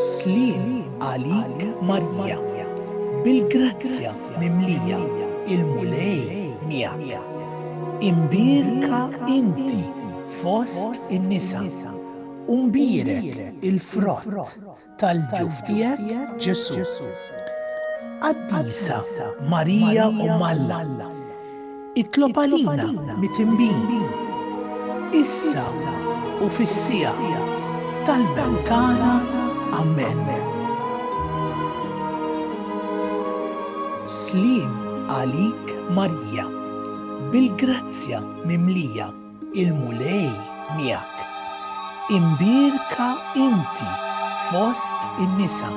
Slim għalik Marija, bil-grazzja mimlija, il-mulej miegħek. Imbirka inti fost in-nisa, u mbirek il-frott tal-ġuf tiegħek Ġesu. Qaddisa Marija Umm Alla, itlob għalina mit-imbin, issa u fis-sija tal-mewt tagħna. Amen. Slim għalik Marija, bil-grazzja mimlija, il-mulej miegħek. Imbirka inti fost in-nisa,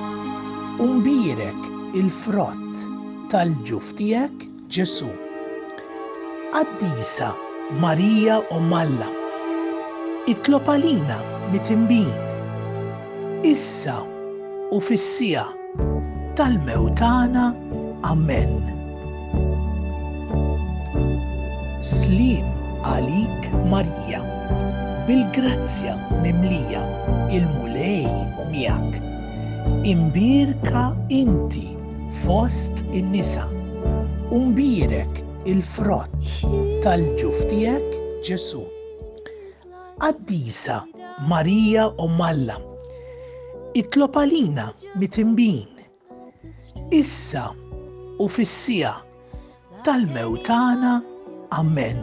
u mbirek il-frott tal-ġuf tiegħek Ġesu. Qaddisa Marija Umm Alla, itlob għalina mit-imbin, issa u fis-sija tal-mewt tagħna. Amen. Slim għalik Marija, bil-grazzja mimlija, il-mulej miegħek. Imbirka inti fost in-nisa, u mbirek il-frott tal-ġuf tiegħek Ġesu. Qaddisa Marija Umm Alla, itlob għalina mit-imbin, issa u fis-sija tal-mewt tagħna. Amen.